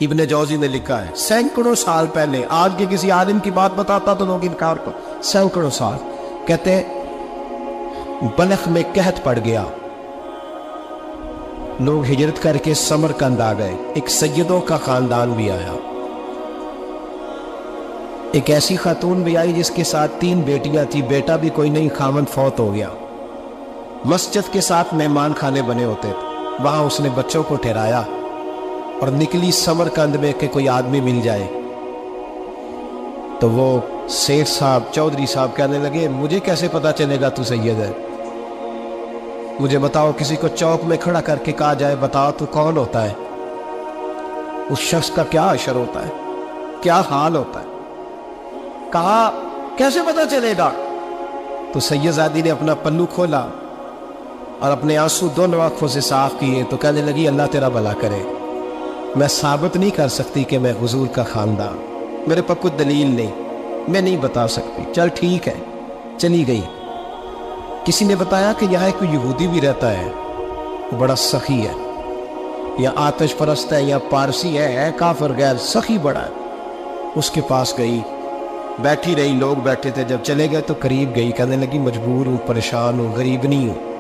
ابن جوزی نے لکھا ہے سینکڑوں سال پہلے، آج کے کسی عالم کی بات بتاتا تو لوگ انکار کر، سینکڑوں سال کہتے بلخ میں قحط پڑ گیا، لوگ ہجرت کر کے سمرقند آ گئے، ایک سیدوں کا خاندان بھی آیا، ایک ایسی خاتون بھی آئی جس کے ساتھ 3 بیٹیاں تھی، بیٹا بھی کوئی نہیں، خاوند فوت ہو گیا، مسجد کے ساتھ مہمان خانے بنے ہوتے تھے، وہاں اس نے بچوں کو ٹھہرایا اور نکلی سمرقند میں کہ کوئی آدمی مل جائے، تو وہ سیٹھ صاحب چودھری صاحب کہنے لگے مجھے کیسے پتا چلے گا تو سید ہے، مجھے بتاؤ، کسی کو چوک میں کھڑا کر کے کہا جائے بتاؤ تو کون ہوتا ہے، اس شخص کا کیا اشر ہوتا ہے، کیا حال ہوتا ہے، کہا کیسے پتا چلے گا؟ تو سید زادی نے اپنا پلو کھولا اور اپنے آنسو دونوں آنکھوں سے صاف کیے تو کہنے لگی اللہ تیرا بھلا کرے، میں ثابت نہیں کر سکتی کہ میں حضور کا خاندان، میرے پاس کوئی دلیل نہیں، میں نہیں بتا سکتی، چل ٹھیک ہے، چلی گئی۔ کسی نے بتایا کہ یہاں کوئی یہودی بھی رہتا ہے، وہ بڑا سخی ہے، یا آتش پرست ہے، یا پارسی ہے کافر غیر، سخی بڑا ہے، اس کے پاس گئی، بیٹھی رہی، لوگ بیٹھے تھے، جب چلے گئے تو قریب گئی، کہنے لگی مجبور ہوں، پریشان ہوں، غریب نہیں ہوں،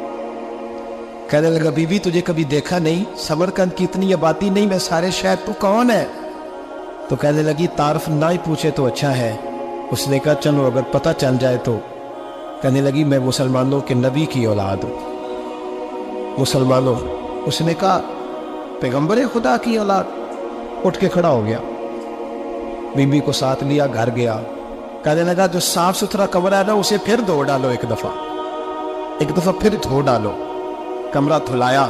کہنے لگا بی بی تجھے کبھی دیکھا نہیں، سمرقند کی اتنی آبادی نہیں، میں سارے شہر، تو کون ہے؟ تو کہنے لگی تعارف نہ ہی پوچھے تو اچھا ہے، اس نے کہا چلو اگر پتہ چل جائے تو، کہنے لگی میں مسلمانوں کے نبی کی اولاد ہوں، مسلمانوں، اس نے کہا پیغمبر خدا کی اولاد، اٹھ کے کھڑا ہو گیا، بی بی کو ساتھ لیا، گھر گیا، کہنے لگا جو صاف ستھرا کمرہ ہے نا اسے پھر دھو ڈالو، ایک دفعہ پھر دھو ڈالو، کمرہ دھلایا،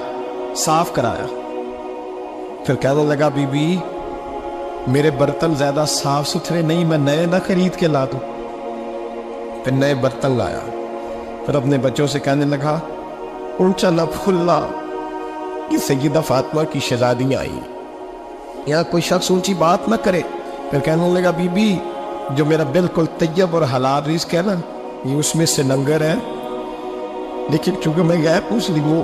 صاف کرایا، پھر کہنے لگا بی بی میرے برتن زیادہ صاف ستھرے نہیں، میں نئے نہ خرید کے لا دوں، پھر نئے برتن لایا، پھر اپنے بچوں سے کہنے لگا اونچا نہ پھولنا کہ سیدہ فاطمہ کی شہزادیاں آئی، یہاں کوئی شخص اونچی بات نہ کرے، پھر کہنے لگا بی بی جو میرا بالکل طیب اور حلال رزق ہے نا یہ اس میں سے لنگر ہے، لیکن چونکہ میں غیب مسلم ہوں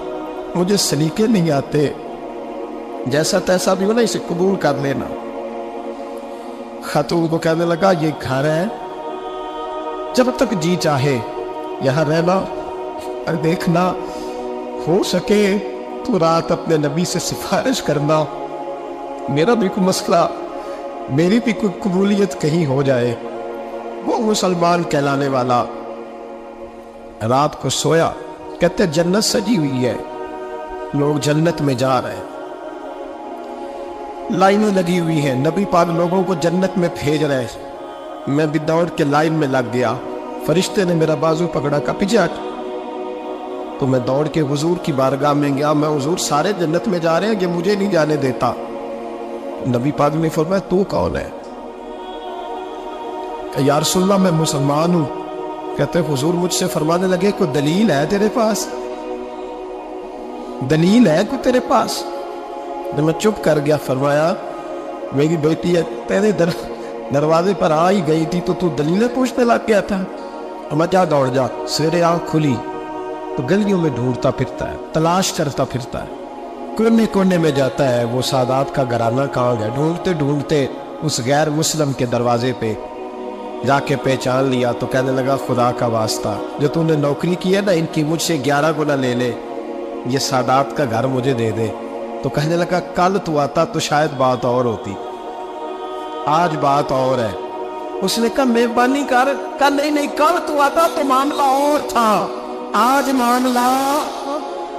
مجھے سلیقے نہیں آتے، جیسا تیسا بھی ہو نا اسے قبول کر لینا۔ خاتون کو کہنے لگا یہ گھر ہے، جب تک جی چاہے یہاں رہنا، اور دیکھنا ہو سکے تو رات اپنے نبی سے سفارش کرنا، میرا بھی کوئی مسئلہ، میری بھی کوئی قبولیت کہیں ہو جائے، وہ مسلمان کہلانے والا۔ رات کو سویا، کہتے جنت سجی ہوئی ہے، لوگ جنت میں جا رہے ہیں، لائنیں لگی ہوئی ہیں، نبی پاک لوگوں کو جنت میں بھیج رہے ہیں، میں بھی دوڑ کے لائن میں لگ گیا، فرشتے نے میرا بازو پکڑا، کا پیچھے ہٹ، تو میں دوڑ کے حضور کی بارگاہ میں گیا، میں حضور سارے جنت میں جا رہے ہیں، یہ مجھے نہیں جانے دیتا۔ نبی پاک نے فرمایا تو کون ہے؟ کہ یا رسول اللہ میں مسلمان ہوں۔ کہتے حضور مجھ سے فرمانے لگے کوئی دلیل ہے تیرے پاس؟ دلیل ہے کوئی تیرے پاس؟ جب میں چپ کر گیا فرمایا میری بیٹی ہے تیرے دروازے پر آ ہی گئی تھی تو دلیلیں پوچھنے لگ گیا تھا، اور میں کیا دوڑ جا، سویرے آنکھ کھلی تو گلیوں میں ڈھونڈتا پھرتا ہے، تلاش کرتا پھرتا ہے، کونے کونے میں جاتا ہے، وہ سادات کا گھرانہ کہاں گیا، ڈھونڈتے ڈھونڈتے اس غیر مسلم کے دروازے پہ جا کے پہچان لیا، تو کہنے لگا خدا کا واسطہ جو تو نے نوکری کی ہے نا ان کی مجھ سے 11 گنا لے لے، یہ سادات کا گھر مجھے دے دے۔ تو کہنے لگا کل تو آتا تو شاید بات اور ہوتی، آج بات اور ہے۔ اس نے کہا مہربانی کر، کل نہیں کل تو آتا تو معاملہ اور تھا، آج معاملہ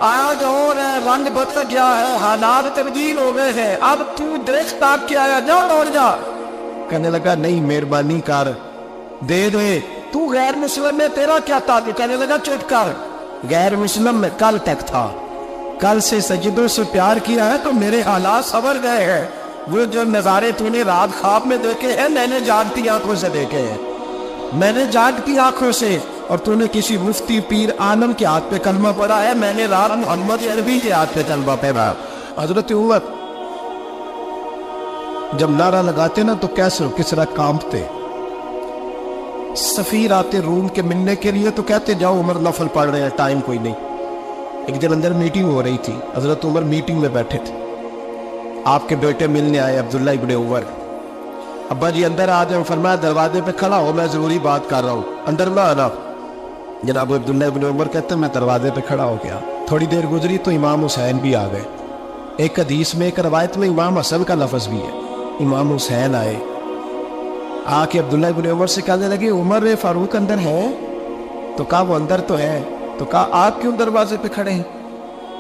آج اور ہے، رنگ بدل گیا ہے، حالات تبدیل ہو گئے ہیں، اب تو درخت تاک کے آیا، جا دوڑ جا۔ کہنے لگا نہیں مہربانی کر دے دے، تو غیر مسلم میں تیرا کیا تعلق؟ کہنے لگا چپ کر، غیر مسلم میں کل تک تھا، کل سے سجدوں سے پیار کیا ہے تو میرے حالات سنور گئے ہیں، وہ جو نظارے تو نے رات خواب میں دیکھے ہیں میں نے جاگتی آنکھوں سے دیکھے ہیں، میں نے جاگتی آنکھوں سے، اور تو نے کسی مفتی پیر عالم کے ہاتھ پہ کلمہ پڑھا ہے، میں نے رات محمد عربی کے ہاتھ پہ کلمہ پڑھا۔ حضرت عمر جب نعرہ لگاتے نا تو کیسے کس طرح کانپتے، سفیر آتے روم کے ملنے کے لیے تو کہتے جاؤ عمر نفل پڑھ رہے ہیں، ٹائم کوئی نہیں۔ ایک دن اندر میٹنگ ہو رہی تھی، حضرت عمر میٹنگ میں بیٹھے تھے، آپ کے بیٹے ملنے آئے عبداللہ ابن عمر. ابا جی اندر آ جائیں. فرمایا دروازے پہ کھڑا ہو, میں ضروری بات کر رہا ہوں, اندر نہ آنا. جناب عبداللہ ابن عمر کہتے ہیں میں دروازے پہ کھڑا ہو گیا. تھوڑی دیر گزری تو امام حسین بھی آ گئے. ایک حدیث میں ایک روایت میں امام حسن کا لفظ بھی ہے. امام حسین آئے, آ کے عبداللہ ابن عمر سے کہنے لگے عمر فاروق اندر ہے؟ تو کہا وہ اندر تو ہے. تو کہا آپ کیوں دروازے پہ کھڑے ہیں؟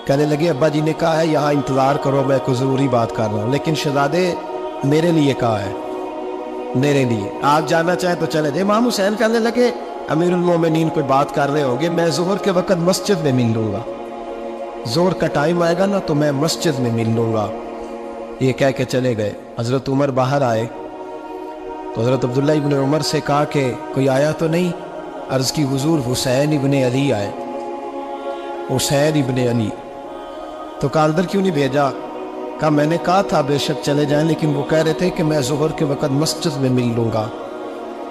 کہنے لگے ابا جی نے کہا ہے یہاں انتظار کرو, میں کوئی ضروری بات کر رہا ہوں. لیکن شہزادے میرے لیے کہا ہے, میرے لیے, آپ جانا چاہیں تو چلے جائیں. امام حسین کہنے لگے امیر المومنین کوئی بات کر رہے ہوں گے, میں ظہر کے وقت مسجد میں مل لوں گا, ظہر کا ٹائم آئے گا نا تو میں مسجد میں مل لوں گا. یہ کہہ کے چلے گئے. حضرت عمر باہر آئے تو حضرت عبداللہ ابن عمر سے کہا کہ کوئی آیا تو نہیں؟ عرض کی حضور حسین ابن علی آئے. حسین ابن علی. تو کہا اندر کیوں نہیں بھیجا؟ کہا میں نے کہا تھا بے شک چلے جائیں, لیکن وہ کہہ رہے تھے کہ میں ظہر کے وقت مسجد میں مل لوں گا.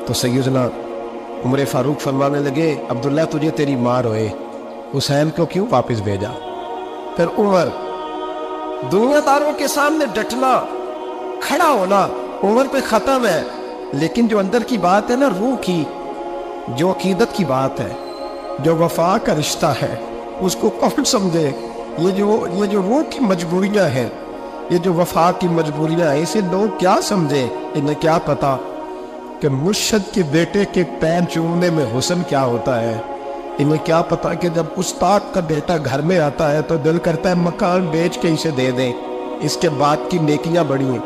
تو سیدنا عمر فاروق فرمانے لگے عبداللہ تجھے تیری ماں روئے, حسین کو کیوں واپس بھیجا؟ پھر عمر دنیا داروں کے سامنے ڈٹنا, کھڑا ہونا عمر پہ ختم ہے, لیکن جو اندر کی بات ہے نا, روح کی, جو عقیدت کی بات ہے, جو وفا کا رشتہ ہے, اس کو کون سمجھے؟ یہ جو روح کی مجبوریاں ہیں, یہ جو وفا کی مجبوریاں ہیں, اسے لوگ کیا سمجھے؟ انہیں کیا پتا کہ مرشد کے بیٹے کے پیر چومنے میں حسن کیا ہوتا ہے. انہیں کیا پتا کہ جب استاد کا بیٹا گھر میں آتا ہے تو دل کرتا ہے مکان بیچ کے اسے دے دیں, اس کے بعد کی نیکیاں بڑی ہیں.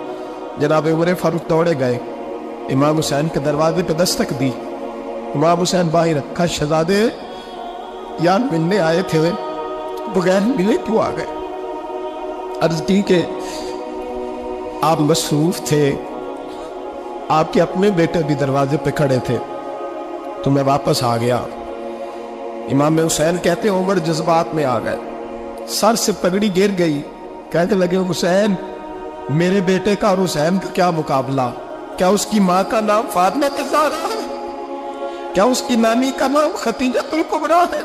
جناب عمر فاروق دوڑے گئے, امام حسین کے دروازے پہ دستک دی. امام حسین باہر رکھا, شہزادے یار ملنے آئے تھے, بغیر ملے کیوں آ گئے؟ عرض کی کہ آپ مصروف تھے, آپ کے اپنے بیٹے بھی دروازے پہ کھڑے تھے, تو میں واپس آ گیا. امام حسین کہتے ہیں عمر جذبات میں آ گئے, سر سے پگڑی گر گئی. کہنے لگے حسین میرے بیٹے کا اور حسین کا کیا مقابلہ؟ کیا اس کی ماں کا نام فاطمہ الزہرا ہے؟ کیا اس کی نانی کا نام خدیجہ الکبریٰ ہے؟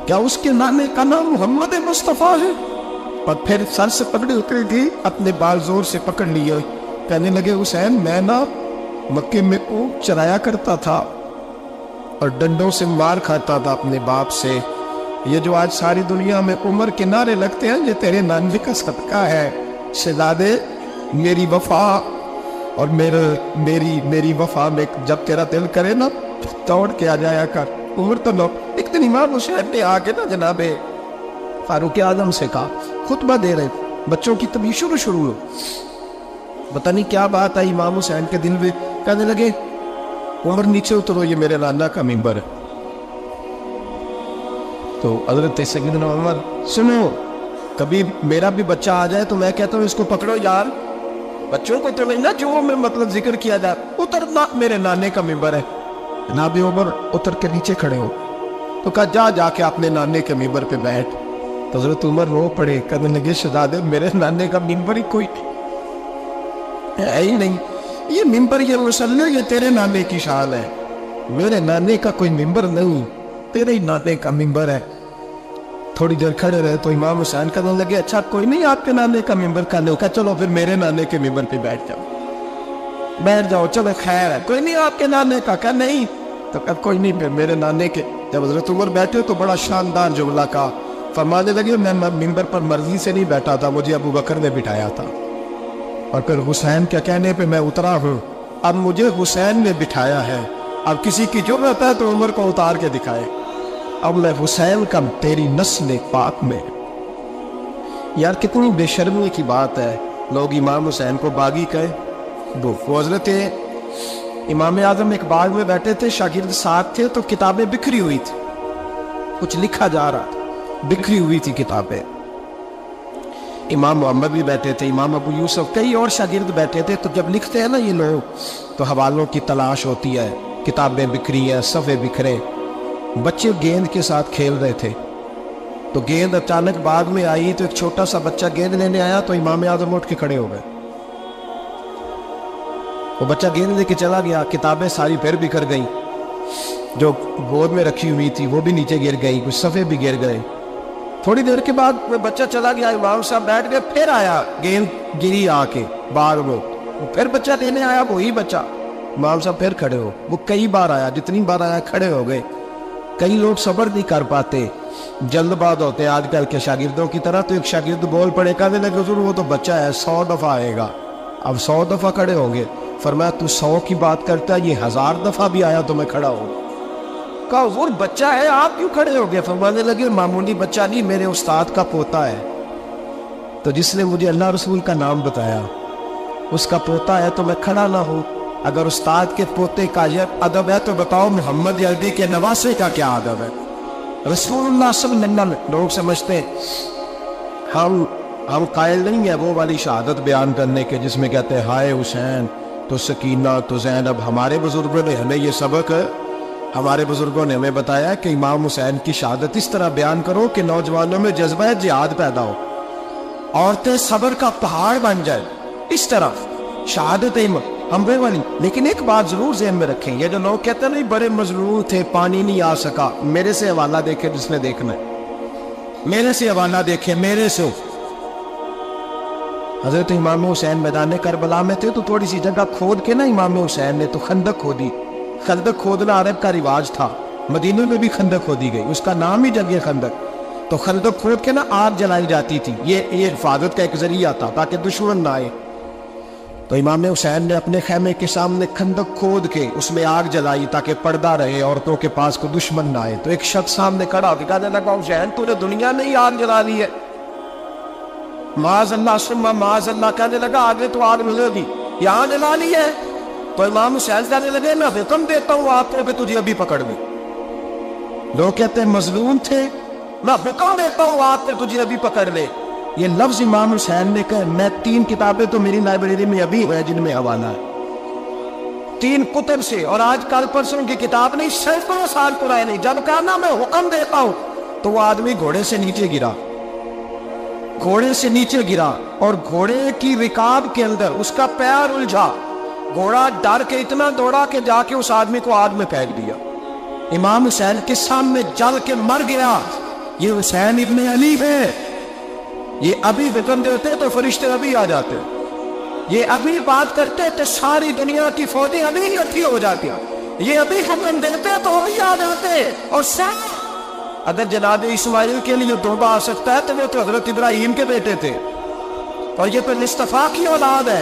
کیا اس کے نانے کا نام محمد مصطفیٰ ہے؟ اور پھر سر سے پکڑی اتر گئی, اپنے بال زور سے پکڑ لیے. کہنے لگے حسین میں نا مکے میں اونٹ چرایا کرتا تھا اور ڈنڈوں سے مار کھاتا تھا اپنے باپ سے. یہ جو آج ساری دنیا میں عمر کے نعرے لگتے ہیں, یہ تیرے نانے کا صدقہ ہے. شہزادے میری وفا اور میری وفا میں جب تیرا دل کرے نا دوڑ کے آ جایا کر. عمر تو لو. ایک دن امام حسین نے آ کے نا جناب فاروق اعظم سے کہا, خطبہ دے رہے, بچوں کی تبھی شروع ہو, پتہ نہیں کیا بات آئی امام حسین کے دل میں. کہنے لگے عمر نیچے اترو, یہ میرے نانا کا ممبر ہے. تو حضرت سیدنا عمر سنو, کبھی میرا بھی بچہ آ جائے تو میں کہتا ہوں اس کو پکڑو یار, بچوں کو تو نہیں نا جو میں مطلب ذکر کیا جائے, اترنا میرے نانے کا ممبر ہے. جناب عمر اتر کے نیچے کھڑے ہو. تو کہا جا کے اپنے نانے کے ممبر پہ بیٹھ. تو حضرت عمر رو پڑے, کہنے لگے شہزادے میرے نانے کا ممبر ہی کوئی ہے ہی نہیں, یہ ممبر یہ مسلح یہ تیرے نانے کی شان ہے, میرے نانے کا کوئی ممبر نہیں, تیرے ہی نانے کا ممبر ہے. تھوڑی دیر کھڑے رہے تو امام حسین کہنے لگے اچھا کوئی نہیں آپ کے نانے کا ممبر کا لو. کہا چلو پھر میرے نانے کے ممبر پہ بیٹھ جاؤ, چلو خیر ہے, کوئی نہیں آپ کے نانے کا. کہا نہیں. تو کہا کوئی نہیں پھر میرے نانے کے. جب حضرت عمر بیٹھے تو بڑا شاندار جملہ کہا, فرمانے لگے میں ممبر پر مرضی سے نہیں بیٹھا تھا, مجھے ابو بکر نے بٹھایا تھا, اور پھر حسین کے کہنے پہ میں اترا ہوں, اب مجھے حسین نے بٹھایا ہے. اب کسی کی جرأت ہے تو عمر کو اتار کے دکھائے, اب میں حسین کا تیری نسل پاک میں. یار کتنی بے شرمی کی بات ہے, لوگ امام حسین کو باغی کہے. وہ حضرت امام اعظم ایک باغ میں بیٹھے تھے, شاگرد ساتھ تھے, تو کتابیں بکھری ہوئی تھی, کچھ لکھا جا رہا تھا, بکھری ہوئی تھی کتابیں. امام محمد بھی بیٹھے تھے, امام ابو یوسف, کئی اور شاگرد بیٹھے تھے. تو جب لکھتے ہیں نا یہ لوگ تو حوالوں کی تلاش ہوتی ہے, کتابیں بکھری ہیں, صفحے بکھرے. بچے گیند کے ساتھ کھیل رہے تھے, تو گیند اچانک باغ میں آئی, تو ایک چھوٹا سا بچہ گیند لینے آیا, تو امام اعظم اٹھ کے کھڑے ہو گئے. وہ بچہ گیند لے کے چلا گیا, کتابیں ساری پھر بکھر گئیں, جو گود میں رکھی ہوئی تھی وہ بھی نیچے گر گئی, کچھ صفحے بھی گر گئے. تھوڑی دیر کے بعد وہ بچہ چلا گیا، امام صاحب بیٹھ گئے، پھر آیا گیند گری آ کے باغ میں، پھر بچہ دینے آیا، وہی بچہ، امام صاحب پھر کھڑے ہو، وہ کئی بار آیا، جتنی بار آیا کھڑے ہو گئے۔ کئی لوگ صبر نہیں کر پاتے، جلد باز ہوتے ہیں آج کل کے شاگردوں کی طرح، تو ایک شاگرد بول پڑے، کہنے لگے حضور وہ تو بچہ ہے 100 دفعہ آئے گا، اب 100 دفعہ کھڑے ہوں گے۔ فرمایا تو 100 کی بات کرتا ہے، یہ 1000 دفعہ بھی آیا تو میں کھڑا ہوں۔ کہا حضور بچہ ہے آپ کیوں کھڑے ہو گئے؟ فرمانے لگے معمولی بچہ نہیں، میرے استاد کا پوتا ہے، تو جس نے مجھے اللہ رسول کا نام بتایا اس کا پوتا ہے تو میں کھڑا نہ ہوں۔ اگر استاد کے پوتے کا یہ ادب ہے تو بتاؤ محمد عربی کے نواسے کا کیا ادب ہے؟ رسول اللہ صلی اللہ علیہ وسلم، لوگ سمجھتے ہیں ہم قائل نہیں ہیں وہ والی شہادت بیان کرنے کے جس میں کہتے ہیں ہائے حسین تو سکینہ تو زینب۔ ہمارے بزرگوں نے ہمیں یہ سبق، ہمارے بزرگوں نے ہمیں بتایا کہ امام حسین کی شہادت اس طرح بیان کرو کہ نوجوانوں میں جذبہ جہاد پیدا ہو، عورتیں صبر کا پہاڑ بن جائے، اس طرح شہادت ہمیں والی۔ لیکن ایک بات ضرور ذہن میں رکھیں، یہ جو لوگ کہتے ہیں نہیں بڑے مظلوم تھے پانی نہیں آ سکا، میرے سے حوالہ دیکھے جس نے دیکھنا ہے، میرے سے حوالہ دیکھے، میرے سے۔ حضرت امام حسین میدان کربلا میں تھے تو تھوڑی سی جگہ کھود کے نا امام حسین نے تو خندق کھودی۔ خندق کھودنا عرب کا رواج تھا، مدینہ میں بھی خندق کھودی گئی، اس کا نام ہی جگہ خندق۔ تو خندق کھود کے نا آگ جلائی جاتی تھی، یہ حفاظت کا ایک ذریعہ تھا تاکہ دشمن نہ آئے۔ تو امام حسین نے اپنے خیمے کے سامنے خندق کھود کے اس میں آگ جلائی تاکہ پردہ رہے، عورتوں کے پاس کو دشمن نہ آئے۔ تو ایک شخص سامنے کھڑا ہو کے کہنے لگا حسین تو نے دنیا میں ہی آگ جلا لی ہے، معاذ اللہ ثم معاذ اللہ۔ کہنے لگا آگے تو آگ ملے گی، یہاں جلا لی ہے؟ تو امام حسین کہنے لگے میں حکم دیتا ہوں آپ کو کہ تجھے ابھی پکڑ لیں۔ لوگ کہتے ہیں مظلوم تھے، میں حکم دیتا ہوں آپ کو تجھے ابھی پکڑ لے۔ یہ لفظ امام حسین نے کہا، میں 3 کتابیں تو میری لائبریری میں ابھی ہیں جن میں حوالہ ہے، 3 کتب سے، اور آج کل پرسوں کی کتاب نہیں، سینکڑوں سال پرانی۔ جب کہا نا میں حکم دیتا ہوں تو وہ آدمی گھوڑے سے نیچے گرا، گھوڑے سے نیچے گرا، اور گھوڑے کی رکاب کے اندر اس کا پیر الجھا، گھوڑا ڈر کے اتنا دوڑا کہ جا کے اس آدمی کو آگ میں پھینک دیا۔ امام حسین کے سامنے جل کے مر گیا۔ یہ حسین ابن علی ہے، یہ ابھی حکم دیتے تو فرشتے ابھی آ جاتے، یہ ابھی بات کرتے تو ساری دنیا کی فوجیں ابھی اکٹھی ہو جاتی، یہ ابھی حکم دیتے تو ابھی آ جاتے۔ اور اگر جناب اسماعیل کے لیے توبہ آ سکتا ہے تو وہ تو حضرت ابراہیم کے بیٹے تھے، اور یہ پھر مصطفیٰ کی اولاد ہے،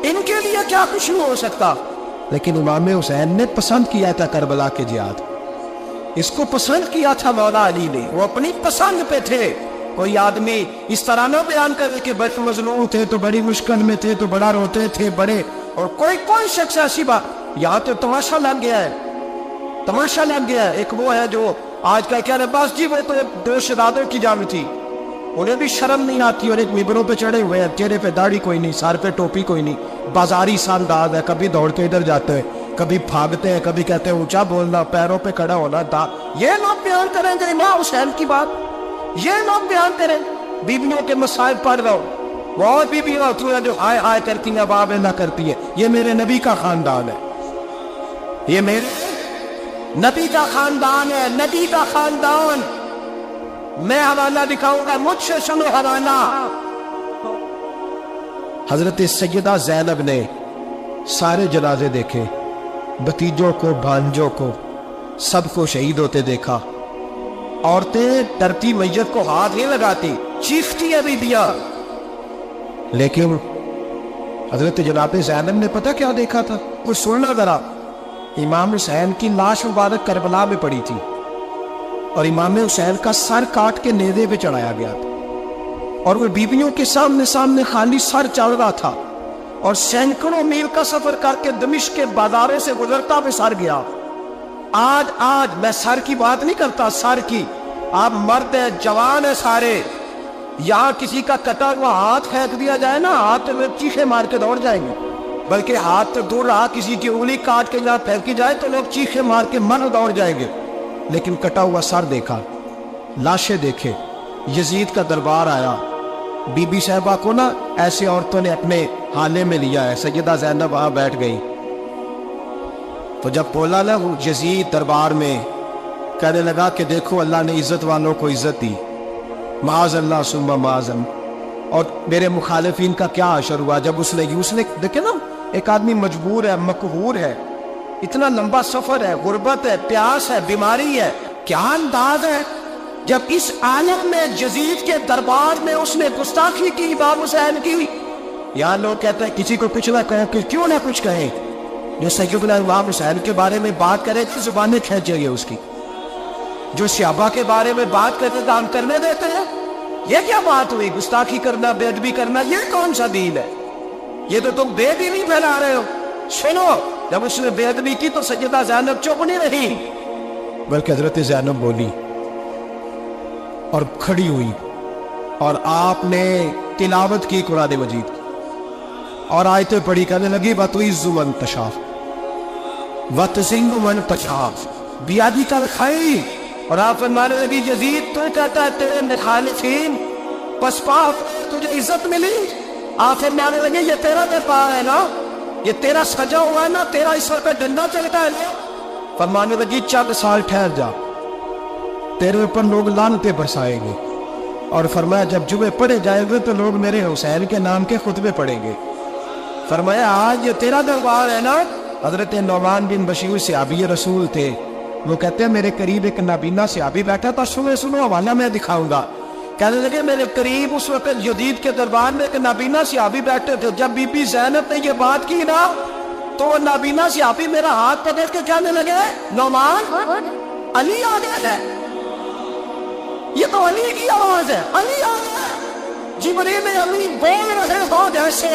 ان کے لیے کیا کچھ نہیں ہو سکتا۔ لیکن امام حسین نے پسند کیا تھا کربلا کے جہاد، اس کو پسند کیا تھا مولا علی نے، وہ اپنی پسند پہ تھے۔ کوئی آدمی اس طرح نہ بیان کرے کہ بڑے مظلوم تھے تو بڑی مشکل میں تھے تو بڑا روتے تھے بڑے، اور کوئی شخص ایسی بات، یہاں تو تماشا لگ گیا ہے، تماشا لگ گیا ہے۔ ایک وہ ہے جو آج کا کہہ رہے بس جی وہ تو دو شہادت کی جنگ تھی، انہیں بھی شرم نہیں آتی، اور ایک ممبروں پہ چڑھے ہوئے ہیں، چہرے پہ داڑھی کوئی نہیں، سر پہ ٹوپی کوئی نہیں، بازاری سا انداز ہے، کبھی دوڑ کے ادھر جاتے ہیں، کبھی بھاگتے ہیں، کبھی کہتے ہیں اونچا بولنا، پیروں پہ کھڑا ہونا، یہ لوگ بیان کریں گے امام حسین کی بات، یہ لوگ بیان کریں۔ بیویوں کے مسائل پڑھ رہا ہوں، بہت بیویاں ہوتی ہیں جو ہائے ہائے کرتی ہیں، باب نہ کرتی ہیں، یہ میرے نبی کا خاندان ہے، یہ میرے نبی کا خاندان ہے، نبی کا خاندان۔ میں حوالہ دکھاؤں گا، مجھ سے سنو حوالہ۔ حضرت سیدہ زینب نے سارے جنازے دیکھے، بھتیجوں کو، بھانجوں کو، سب کو شہید ہوتے دیکھا۔ عورتیں ڈرتی میت کو ہاتھ نہیں لگاتی، چیختی ہے بیبیاں، لیکن حضرت جناب زینب نے پتہ کیا دیکھا تھا؟ وہ سننا ذرا۔ امام حسین کی لاش مبارک کربلا میں پڑی تھی، اور امام حسین کا سر کاٹ کے نیزے پہ چڑھایا گیا تھا، اور وہ بیویوں کے سامنے خالی سر چل رہا تھا، اور سینکڑوں میل کا سفر کر کے دمشق کے بازاروں سے گزرتا ہوئے سر گیا۔ آج میں سر کی بات نہیں کرتا، سر کی، آپ مرد ہیں، جوان ہیں سارے، یہاں کسی کا کٹا ہوا ہاتھ پھینک دیا جائے نا، ہاتھ میں چیخے مار کے دوڑ جائیں گے، بلکہ ہاتھ تو دور رہا، کسی کی انگلی کاٹ کے جہاں پھینکی جائے تو لوگ چیخے مار کے مر دوڑ جائیں گے۔ لیکن کٹا ہوا سر دیکھا، لاشیں دیکھے، یزید کا دربار آیا، بی بی صاحبہ کو نا ایسے عورتوں نے اپنے حالے میں لیا ہے، سیدہ زینب وہاں بیٹھ گئی، تو جب بولا نا وہ یزید دربار میں، کہنے لگا کہ دیکھو اللہ نے عزت والوں کو عزت دی، معاذ اللہ ثم معاذ اللہ۔ اور میرے مخالفین کا کیا حشر ہوا جب اس نے دیکھے نا، ایک آدمی مجبور ہے، مقہور ہے، اتنا لمبا سفر ہے، غربت ہے، پیاس ہے، بیماری ہے، کیا انداز ہے جب اس عالم میں یزید کے دربار میں اس نے گستاخی کی امام حسین کی۔ یہاں لوگ کہتے ہیں کسی کو کچھ نہ کہیں کہ کیوں نہ کچھ کہیں، جو سیدنا امام حسین کے بارے میں بات کرے تو زبانیں کھینچے گے اس کی، جو صحابہ کے بارے میں بات کرتے تو ہم کرنے دیتے ہیں۔ یہ کیا بات ہوئی؟ گستاخی کرنا، بے ادبی کرنا، یہ کون سا دین ہے؟ یہ تو تم بے دینی پھیلا رہے ہو۔ سنو، جب اس نے بے ادبی کی تو سیدہ زینب چپ نہیں رہی، بلکہ حضرت زینب بولی اور کھڑی ہوئی، اور آپ نے تلاوت کی قرآن مجید کی اور آیتیں پڑھی، کہنے لگی وَتُعِزُّ مَن تَشَاءُ وَتُذِلُّ مَن تَشَاءُ بِیَدِکَ الْخَیرُ۔ اور آپ فرمانے لگی یزید تو کہتا ہے تیرے مخالفین پسپا تجھے عزت ملی، آپ فرمانے لگے یہ تیرا دفاع ہے نا، یہ تیرا سجا ہوا ہے نا، تیرا اس پر ڈنڈا چلتا ہے نا۔ فرمانے لگی چند سال ٹھہر جا، تیرے اوپر لوگ لعنتیں برسائیں گے، اور فرمایا جب جمعے پڑھے جائیں گے تو لوگ میرے حسین کے نام کے خطبے پڑھیں گے۔ فرمایا آج یہ تیرا دربار ہے نا۔ حضرت نعمان بن بشیر صحابی رسول تھے، وہ کہتے ہیں میرے قریب ایک نابینا صحابی بیٹھا تھا، سنو حوالہ میں دکھاؤں گا۔ کہنے لگے میرے قریب اس وقت یزید کے دربار میں ایک نابینا صحابی بیٹھے تھے، جب بی بی زینب نے یہ بات کی نا تو وہ نابینا صحابی میرا ہاتھ پکڑ کے کہنے لگے نعمان علی آ گیا ہے، یہ تو علی کی آواز ہے، علی آ گیا ہے۔ جبریل علی بول رہے ہو جیسے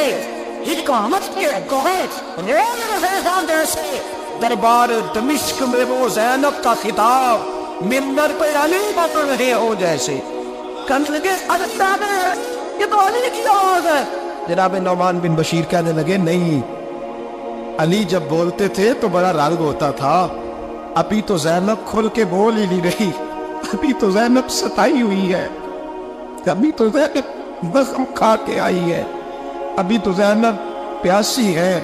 حکامت کے گوہت رول رہے ہو جیسے دربار دمشق میں وہ زینب کا خطاب منبر پہ علی بول رہے ہو جیسے، کہنے لگے اللہ یہ تو علی کی آواز ہے۔ جناب نعمان بن بشیر کہنے لگے نہیں، علی جب بولتے تھے تو بڑا رنگ ہوتا تھا، ابھی تو زینب کھل کے بول ہی نہیں رہی، ابھی تو زینب ستائی ہوئی ہے، ابھی تو زینب زخم کھا کے آئی ہے، ابھی تو زینب پیاسی ہے۔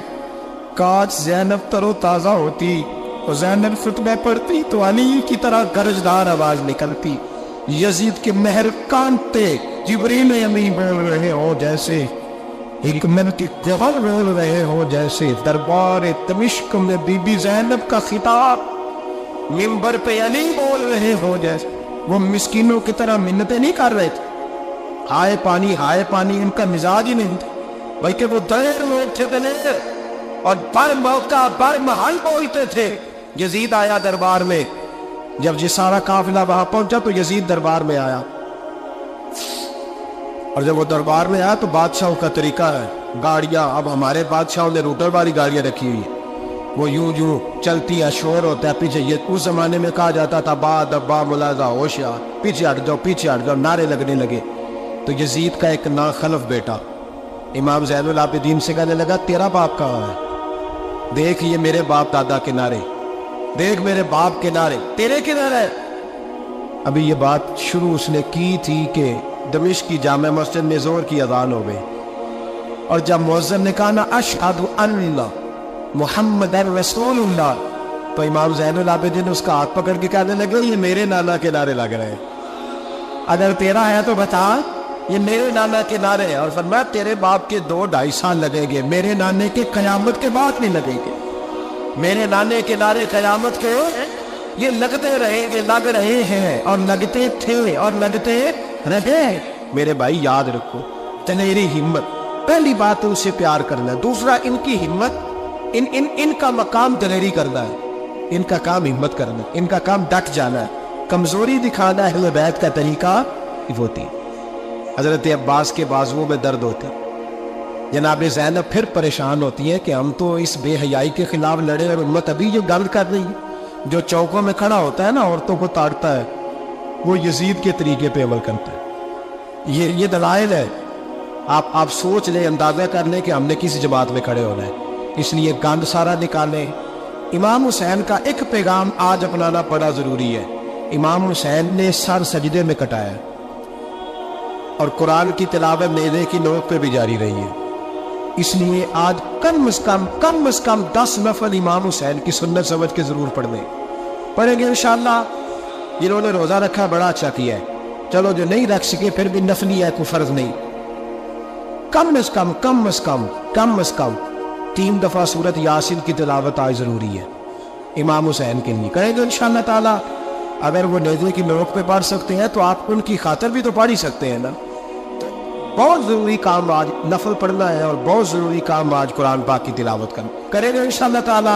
کاش زینب تر و تازہ ہوتی اور زینب خطبہ پڑھتی تو علی کی طرح گرجدار آواز نکلتی، یزید کے مہر کانتے جبریل امین بول رہے ہو جیسے، حکمت کی جبل بول رہے ہو جیسے، دربار دمشق میں بی بی زینب کا خطاب منبر پہ علی بول رہے ہو جیسے۔ وہ مسکینوں کی طرح منتیں نہیں کر رہے تھے، ہائے پانی ان کا مزاج ہی نہیں تھا، بلکہ وہ دلیر لوگ تھے اور بر موقع بر محل بولتے تھے۔ یزید آیا دربار میں، جب یہ سارا قافلہ وہاں پہنچا تو یزید دربار میں آیا، اور جب وہ دربار میں آیا تو بادشاہوں کا طریقہ ہے، گاڑیاں اب ہمارے بادشاہوں نے روٹر والی گاڑیاں رکھی ہوئی ہیں، وہ یوں چلتی ہے، شور ہوتا ہے پیچھے، یہ اس زمانے میں کہا جاتا تھا با دبا ملازہ ہوشیار، پیچھے ہٹ جاؤ، نعرے لگنے لگے۔ تو یزید کا ایک ناخلف بیٹا امام زین العابدین سے کہنے لگا تیرا باپ کہاں ہے؟ دیکھ یہ میرے باپ دادا کے نعرے، دیکھ میرے باپ کے نعرے، تیرے کدھر ہے؟ ابھی یہ بات شروع اس نے کی تھی کہ دمشق کی جامع مسجد میں زور کی اذان ہو گئی، اور جب مؤذن نے کہا نا اشہد ان محمد رسول اللہ، تو امام زین العابدین اس کا ہاتھ پکڑ کے کہنے لگے یہ میرے نانا کے نعرے لگ رہے ہیں، اگر تیرا ہے تو بتا، یہ میرے نانا کے نعرے ہیں۔ اور فرمایا تیرے باپ کے 2-2.5 سال لگیں گے، میرے نانے کے قیامت کے بعد نہیں لگیں گے، میرے نانے کے نعرے قیامت کے یہ لگتے رہیں گے، لگ رہے ہیں اور لگتے تھے اور لگتے رہے۔ میرے بھائی یاد رکھو تیری ہمت، پہلی بات اسے پیار کرنا ہے، دوسرا ان کی ہمت، ان کا مقام دلیری کرنا ہے، ان کا کام ہمت کرنا ہے، ان کا کام ڈٹ جانا ہے، کمزوری دکھانا اہل بیت کا طریقہ ہوتی ہے۔ حضرت عباس کے بازوؤں میں درد ہوتے، جناب زینب پھر پریشان ہوتی ہے کہ ہم تو اس بے حیائی کے خلاف لڑے اور امت ابھی جو گل کر رہی ہے، جو چوکوں میں کھڑا ہوتا ہے نا عورتوں کو تاڑتا ہے، وہ یزید کے طریقے پہ عمل کرتا ہے۔ یہ دلائل ہے، آپ سوچ لیں، اندازہ کر لیں کہ ہم نے کس جماعت میں کھڑے ہونا ہے، اس لیے گند سارا نکالیں۔ امام حسین کا ایک پیغام آج اپنانا بڑا ضروری ہے، امام حسین نے سر سجدے میں کٹایا اور قرآن کی تلاوت نیزے کی نوک پہ بھی جاری رہی ہے، اس لیے آج کم از کم 10 نفل امام حسین کی سنت سمجھ کے ضرور پڑھیں گے انشاءاللہ۔ جنہوں نے روزہ رکھا بڑا اچھا کیا ہے، چلو جو نہیں رکھ سکے پھر بھی نفلی ہے، کوئی فرض نہیں، کم از کم 3 دفعہ سورت یاسین کی تلاوت آج ضروری ہے امام حسین کے لیے. کریں گے انشاءاللہ تعالی. اگر وہ نیزے کی نوک پہ پڑھ سکتے ہیں تو آپ ان کی خاطر بھی تو پڑھ ہی سکتے ہیں نا. بہت ضروری کام آج نفل پڑھنا ہے، اور بہت ضروری کام آج قرآن پاک کی تلاوت کرنا. کریں گے انشاءاللہ تعالی.